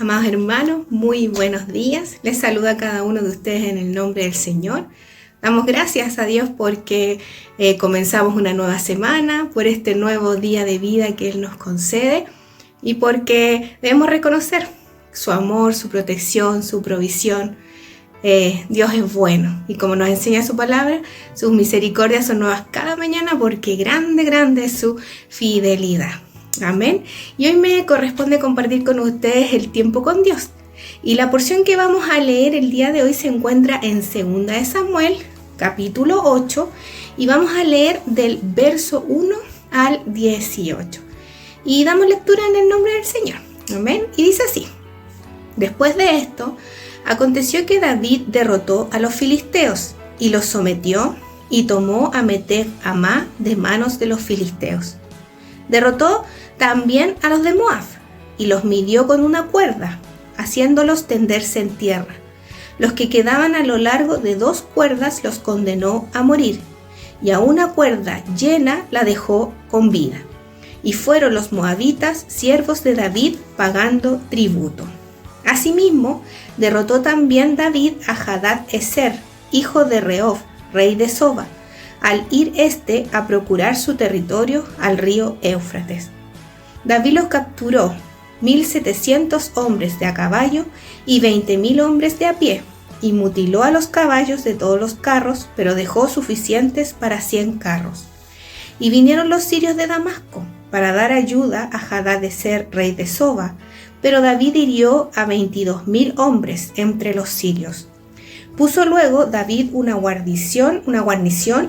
Amados hermanos, muy buenos días. Les saluda a cada uno de ustedes en el nombre del Señor. Damos gracias a Dios porque comenzamos una nueva semana, por este nuevo día de vida que Él nos concede y porque debemos reconocer su amor, su protección, su provisión. Dios es bueno y como nos enseña su palabra, sus misericordias son nuevas cada mañana porque grande es su fidelidad. Amén. Y hoy me corresponde compartir con ustedes el tiempo con Dios. Y la porción que vamos a leer el día de hoy se encuentra en 2 de Samuel, capítulo 8, y vamos a leer del verso 1 al 18. Y damos lectura en el nombre del Señor. Amén. Y dice así: Después de esto, aconteció que David derrotó a los filisteos y los sometió y tomó a Amá de manos de los filisteos. Derrotó también a los de Moab y los midió con una cuerda, haciéndolos tenderse en tierra. Los que quedaban a lo largo de 2 cuerdas los condenó a morir, y a una cuerda llena la dejó con vida. Y fueron los moabitas siervos de David pagando tributo. Asimismo, derrotó también David a Hadad-ezer, hijo de Rehob, rey de Soba, al ir a procurar su territorio al río Éufrates. David los capturó, 1,700 hombres de a caballo y 20,000 hombres de a pie, y mutiló a los caballos de todos los carros, pero dejó suficientes para 100 carros. Y vinieron los sirios de Damasco para dar ayuda a Hadad-ezer, rey de Soba, pero David hirió a 22,000 hombres entre los sirios. Puso luego David una guarnición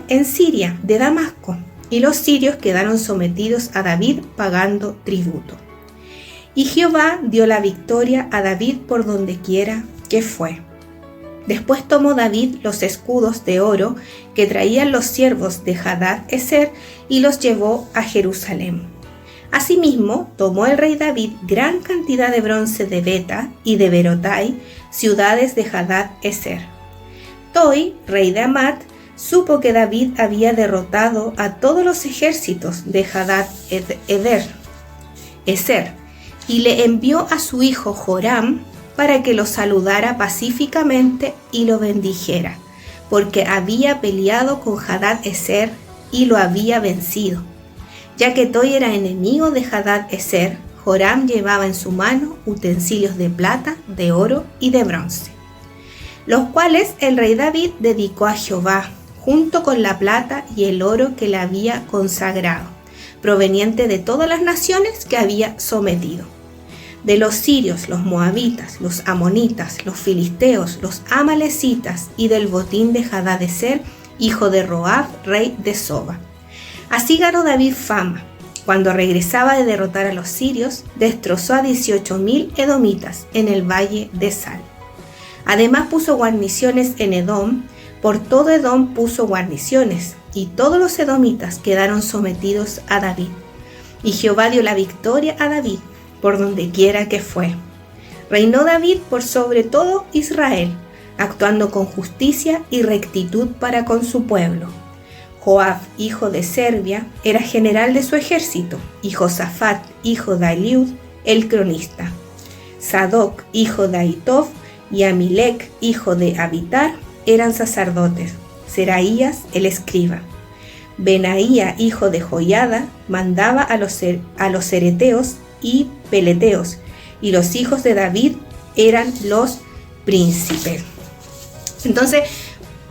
en Siria de Damasco, y los sirios quedaron sometidos a David pagando tributo. Y Jehová dio la victoria a David por donde quiera que fue. Después tomó David los escudos de oro que traían los siervos de Hadad-ezer y los llevó a Jerusalén. Asimismo, tomó el rey David gran cantidad de bronce de Beta y de Berotai, ciudades de Hadad-ezer. Toi, rey de Amat, supo que David había derrotado a todos los ejércitos de Hadad-ezer, y le envió a su hijo Joram para que lo saludara pacíficamente y lo bendijera, porque había peleado con Hadad-ezer y lo había vencido. Ya que Toi era enemigo de Hadad-ezer, Joram llevaba en su mano utensilios de plata, de oro y de bronce, los cuales el rey David dedicó a Jehová, junto con la plata y el oro que le había consagrado, proveniente de todas las naciones que había sometido. De los sirios, los moabitas, los amonitas, los filisteos, los amalecitas y del botín de Hadad-ezer, hijo de Roab, rey de Soba. Así ganó David fama. Cuando regresaba de derrotar a los sirios, destrozó a 18,000 edomitas en el valle de Sal. Además puso guarniciones en Edom, por todo Edom puso guarniciones, y todos los edomitas quedaron sometidos a David. Y Jehová dio la victoria a David, por donde quiera que fue. Reinó David por sobre todo Israel, actuando con justicia y rectitud para con su pueblo. Joab, hijo de Serbia, era general de su ejército, y Josafat, hijo de Eliud, el cronista. Sadoc, hijo de Ahitob, y Amilec, hijo de Abitar, eran sacerdotes. Seraías, el escriba. Benaía, hijo de Joiada, mandaba a los cereteos y peleteos, y los hijos de David eran los príncipes. Entonces,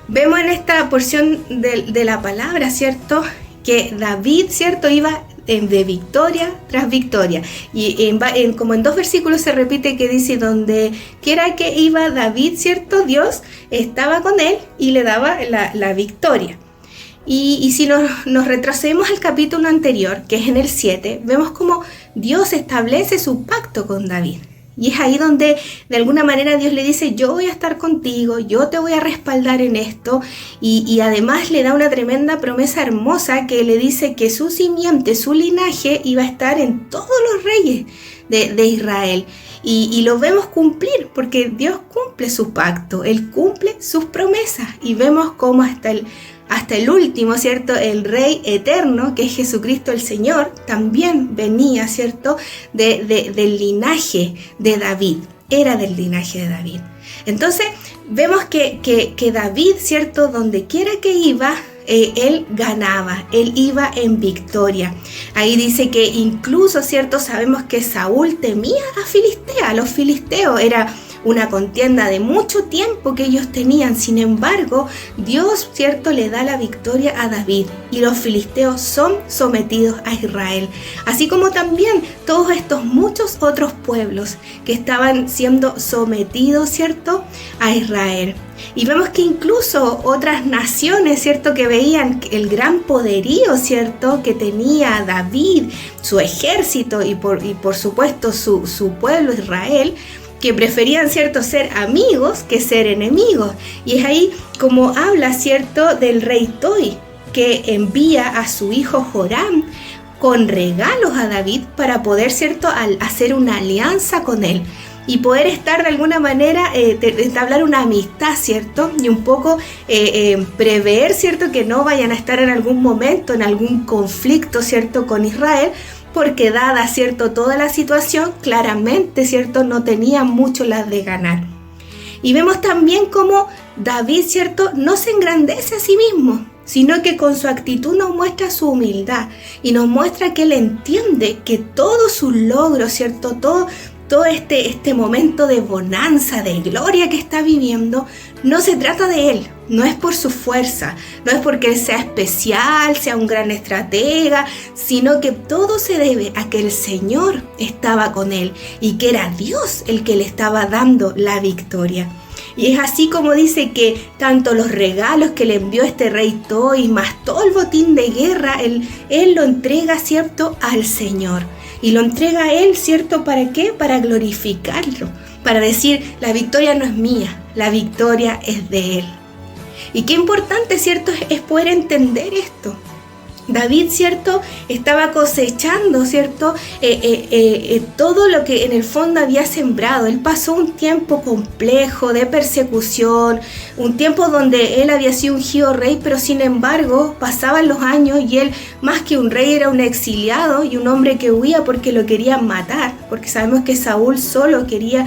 vemos en esta porción de la palabra, ¿cierto?, que David, ¿cierto?, iba de victoria tras victoria. Y como en 2 versículos se repite que dice: donde quiera que iba David, ¿cierto?, Dios estaba con él y le daba la victoria. Y si nos retrocedemos al capítulo anterior, que es en el 7, vemos cómo Dios establece su pacto con David. Y es ahí donde de alguna manera Dios le dice: yo voy a estar contigo, yo te voy a respaldar en esto, y además le da una tremenda promesa hermosa que le dice que su simiente, su linaje iba a estar en todos los reyes de Israel. Y lo vemos cumplir, porque Dios cumple su pacto, Él cumple sus promesas. Y vemos cómo hasta el último, ¿cierto? El Rey eterno, que es Jesucristo el Señor, también venía, ¿cierto? Del linaje de David, era del linaje de David. Entonces vemos que David, ¿cierto? Donde quiera que iba, él ganaba, él iba en victoria. Ahí dice que incluso, ¿cierto? Sabemos que Saúl temía a los filisteos, era una contienda de mucho tiempo que ellos tenían. Sin embargo, Dios, ¿cierto?, le da la victoria a David y los filisteos son sometidos a Israel. Así como también todos estos muchos otros pueblos que estaban siendo sometidos, ¿cierto?, a Israel. Y vemos que incluso otras naciones, ¿cierto?, que veían el gran poderío, ¿cierto?, que tenía David, su ejército y por supuesto su pueblo Israel, que preferían, ¿cierto?, ser amigos que ser enemigos. Y es ahí como habla, ¿cierto?, del rey Toi, que envía a su hijo Joram con regalos a David para poder, ¿cierto?, hacer una alianza con él y poder estar de alguna manera, entablar una amistad, ¿cierto? Y un poco prever, ¿cierto?, que no vayan a estar en algún momento, en algún conflicto, ¿cierto?, con Israel, porque dada, ¿cierto?, toda la situación, claramente, ¿cierto?, no tenía mucho las de ganar. Y vemos también cómo David, ¿cierto?, no se engrandece a sí mismo, sino que con su actitud nos muestra su humildad y nos muestra que él entiende que todos sus logros, ¿cierto?, todo este momento de bonanza, de gloria que está viviendo, no se trata de él, no es por su fuerza, no es porque él sea especial, sea un gran estratega, sino que todo se debe a que el Señor estaba con él y que era Dios el que le estaba dando la victoria. Y es así como dice que tanto los regalos que le envió este rey Toi, más todo el botín de guerra, él lo entrega, ¿cierto?, al Señor. Y lo entrega a él, ¿cierto? ¿Para qué? Para glorificarlo, para decir, la victoria no es mía, la victoria es de él. Y qué importante, ¿cierto?, es poder entender esto. David, ¿cierto?, estaba cosechando, ¿cierto?, todo lo que en el fondo había sembrado. Él pasó un tiempo complejo de persecución, un tiempo donde él había sido ungido rey, pero sin embargo pasaban los años y él, más que un rey, era un exiliado y un hombre que huía porque lo querían matar, porque sabemos que Saúl solo quería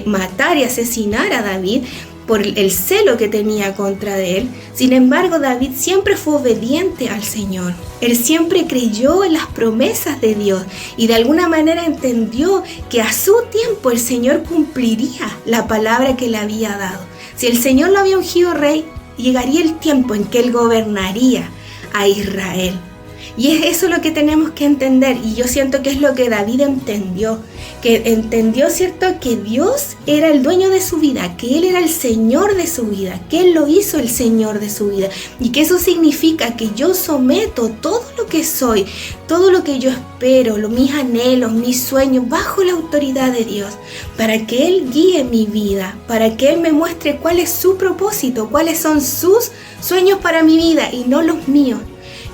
matar y asesinar a David por el celo que tenía contra de él. Sin embargo, David siempre fue obediente al Señor. Él siempre creyó en las promesas de Dios y de alguna manera entendió que a su tiempo el Señor cumpliría la palabra que le había dado. Si el Señor lo había ungido rey, llegaría el tiempo en que él gobernaría a Israel. Y es eso lo que tenemos que entender, y yo siento que es lo que David entendió, ¿cierto?, que Dios era el dueño de su vida, que Él era el Señor de su vida, que Él lo hizo el Señor de su vida, y que eso significa que yo someto todo lo que soy, todo lo que yo espero, mis anhelos, mis sueños, bajo la autoridad de Dios, para que Él guíe mi vida, para que Él me muestre cuál es su propósito, cuáles son sus sueños para mi vida y no los míos.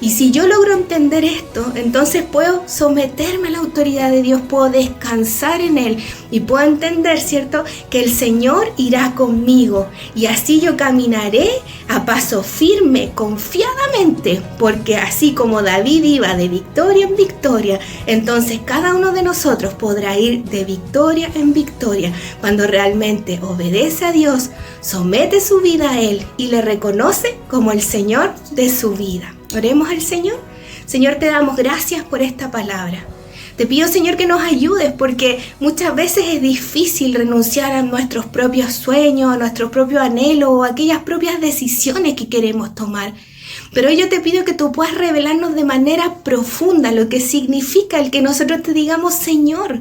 Y si yo logro entender esto, entonces puedo someterme a la autoridad de Dios, puedo descansar en Él y puedo entender, ¿cierto?, que el Señor irá conmigo y así yo caminaré a paso firme, confiadamente, porque así como David iba de victoria en victoria, entonces cada uno de nosotros podrá ir de victoria en victoria cuando realmente obedece a Dios, somete su vida a Él y le reconoce como el Señor de su vida. Oremos al Señor. Señor, te damos gracias por esta palabra. Te pido, Señor, que nos ayudes porque muchas veces es difícil renunciar a nuestros propios sueños, a nuestros propios anhelos o a aquellas propias decisiones que queremos tomar. Pero yo te pido que tú puedas revelarnos de manera profunda lo que significa el que nosotros te digamos Señor,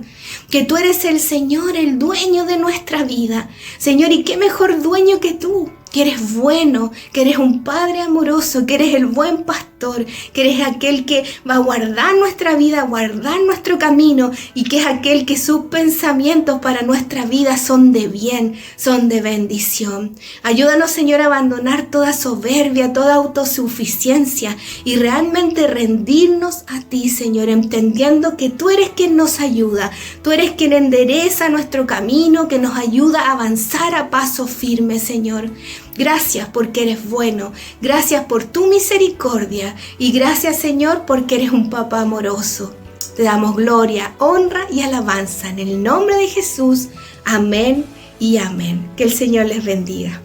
que tú eres el Señor, el dueño de nuestra vida. Señor, ¿y qué mejor dueño que tú? que eres bueno, que eres un Padre amoroso, que eres el buen pastor, que eres aquel que va a guardar nuestra vida, guardar nuestro camino y que es aquel que sus pensamientos para nuestra vida son de bien, son de bendición. Ayúdanos, Señor, a abandonar toda soberbia, toda autosuficiencia y realmente rendirnos a ti, Señor, entendiendo que tú eres quien nos ayuda, tú eres quien endereza nuestro camino, que nos ayuda a avanzar a paso firme, Señor. Gracias porque eres bueno, gracias por tu misericordia y gracias, Señor, porque eres un papá amoroso. Te damos gloria, honra y alabanza en el nombre de Jesús. Amén y amén. Que el Señor les bendiga.